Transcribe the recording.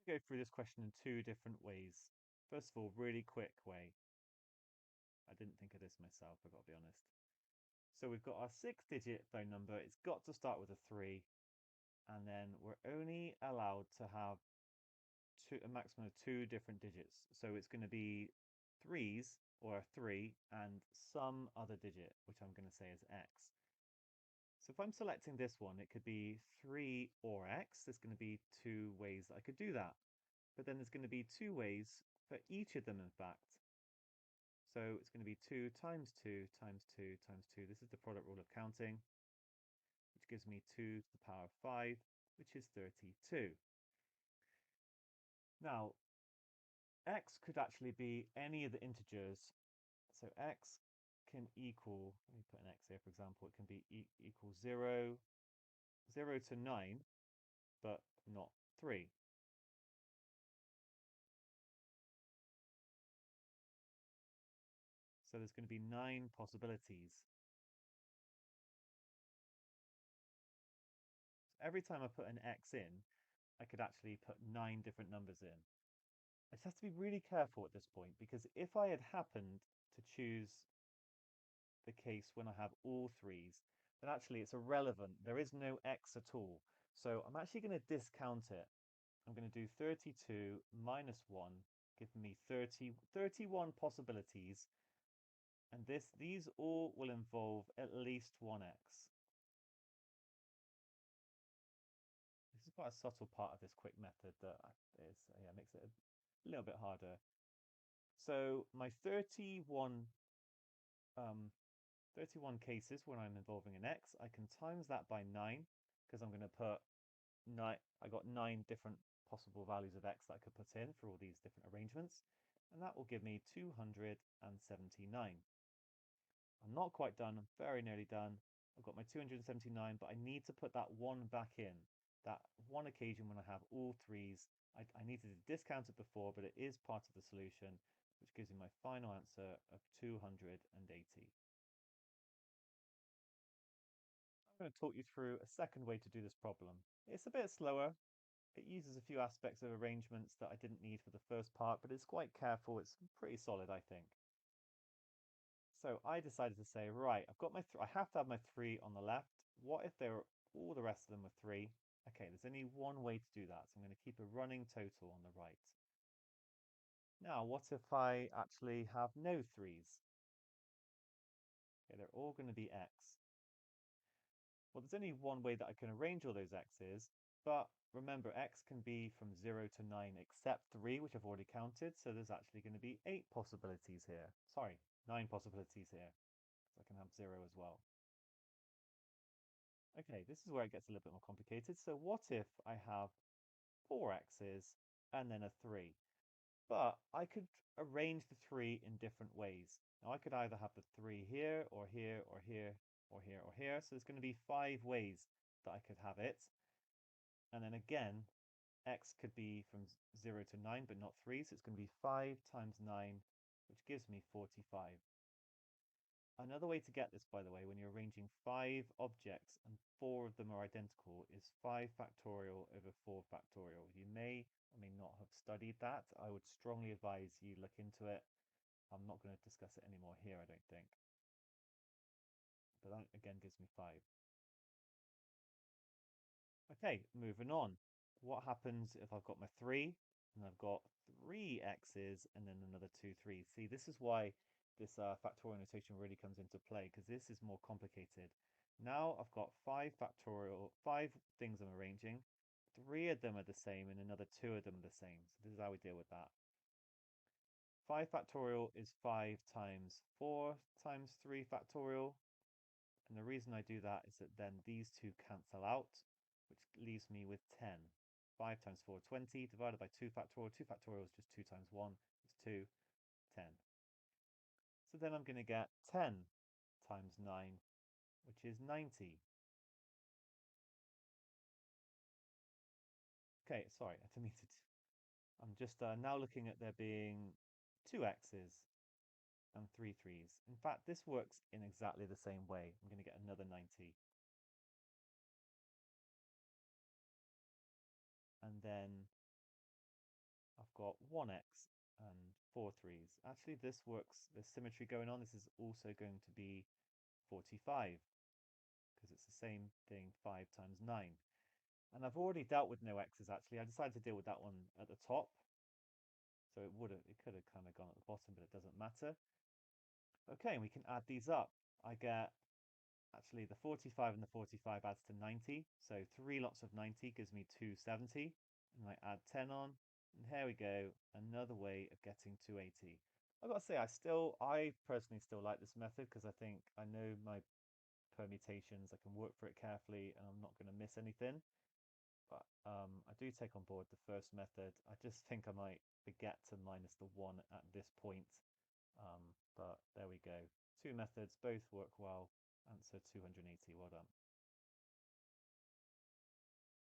Go through this question in two different ways. First of all, really quick way. I didn't think of this myself, I've got to be honest. So we've got our 6-digit phone number. It's got to start with a 3, and then we're only allowed to have a maximum of 2 different digits. So it's going to be threes or a 3 and some other digit, which I'm going to say is X. So if I'm selecting this one, it could be 3 or X. There's going to be two ways that I could do that. But then there's going to be two ways for each of them, in fact. So it's going to be 2 times 2 times 2 times 2. This is the product rule of counting, which gives me 2 to the power of 5, which is 32. Now, X could actually be any of the integers. So X can equal, let me put an X here, for example, it can be equal 0, 0 to 9, but not 3. So there's going to be 9 possibilities. So every time I put an X in, I could actually put 9 different numbers in. I just have to be really careful at this point because if I had happened to choose the case when I have all threes, then actually it's irrelevant. There is no X at all. So I'm actually going to discount it. I'm going to do 32 minus 1, giving me 31 possibilities. And these all will involve at least one X. This is quite a subtle part of this quick method that makes it a little bit harder. So my 31 cases when I'm involving an X, I can times that by 9 because I'm going to put 9. I got 9 different possible values of X that I could put in for all these different arrangements, and that will give me 279. I'm not quite done. I'm very nearly done. I've got my 279, but I need to put that one back in. That one occasion when I have all threes. I needed to discount it before, but it is part of the solution, which gives me my final answer of 280. I'm going to talk you through a second way to do this problem. It's a bit slower. It uses a few aspects of arrangements that I didn't need for the first part, but it's quite careful. It's pretty solid, I think. So I decided to say, right, I've got I have to have my 3 on the left. What if all the rest of them were 3? Okay, there's only one way to do that. So I'm going to keep a running total on the right. Now, what if I actually have no 3s? Okay, they're all going to be X. Well, there's only one way that I can arrange all those X's, but remember, X can be from 0 to 9 except 3, which I've already counted, so there's actually going to be 8 possibilities here. Sorry, 9 possibilities here, because I can have 0 as well. Okay, this is where it gets a little bit more complicated. So what if I have 4 X's and then a 3? But I could arrange the 3 in different ways. Now I could either have the 3 here, or here, or here, or here, or here. So there's going to be 5 ways that I could have it. And then again, X could be from 0 to 9, but not 3. So it's going to be 5 times 9, which gives me 45. Another way to get this, by the way, when you're arranging 5 objects and 4 of them are identical, is 5 factorial over 4 factorial. You may or may not have studied that. I would strongly advise you look into it. I'm not going to discuss it anymore here, I don't think. But that again gives me 5. Okay, moving on. What happens if I've got my 3 and I've got 3 x's and then another 2 3s? See, this is why this factorial notation really comes into play because this is more complicated. Now I've got 5 things I'm arranging. 3 of them are the same and another 2 of them are the same. So this is how we deal with that. 5 factorial is 5 times 4 times 3 factorial. And the reason I do that is that then these two cancel out, which leaves me with 10. 5 times 4, 20, divided by 2 factorial. 2 factorial is just 2 times 1, it's 2, 10. So then I'm going to get 10 times 9, which is 90. Okay, sorry, I didn't mean to. I'm just now looking at there being 2 x's and 3 3's. In fact, this works in exactly the same way. I'm going to get another 90. And then got 1x and 4 3s. Actually, this works. There's symmetry going on. This is also going to be 45 because it's the same thing, 5 times 9. And I've already dealt with no x's actually. I decided to deal with that one at the top. So it could have kind of gone at the bottom, but it doesn't matter. Okay, and we can add these up. I get, actually the 45 and the 45 adds to 90. So 3 lots of 90 gives me 270. And I add 10 on, and here we go. Another way of getting 280. I've got to say, I personally still like this method because I think I know my permutations. I can work for it carefully and I'm not going to miss anything. But I do take on board the first method. I just think I might forget to minus the 1 at this point. But there we go. Two methods, both work well. Answer 280. Well done.